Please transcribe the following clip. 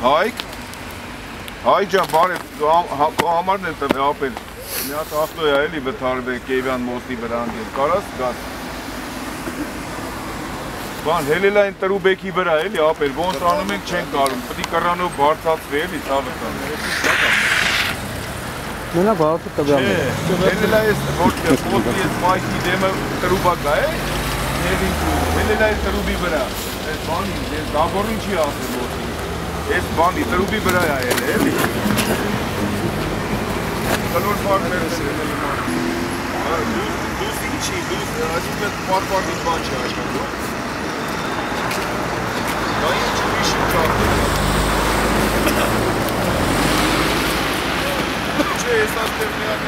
Հայք ջան, բարև, համարն էլ տվե ապել, մի հատ ավտո է էլի վթարվե Կեյվյան մոստի վրա անդիել, կարաս գաս։ Բան, հելելային տրուբեքի վրա էլի ապել, ոնց անում ենք չենք կարում, պտի կրանով բարձացվի էլի, ծավը կան։ Մենակ ավտո տվյալ է։ Հելելային մոստի ես մայքի դեմը տրուբա կա է, հելելային տրուբի վրա, ես բանի, ես դագորին չի ասել մոստի։ Ես բանի, տրուբի վրա է էլի։ Կլոր պարներ ես էլի մարդի։ Դուս ինչի, դուս այսուտ մետ պարպարնից բան չի աշխատում։ Դա ինչ իշի կարտում։ Չէ, ես աստեղ միակ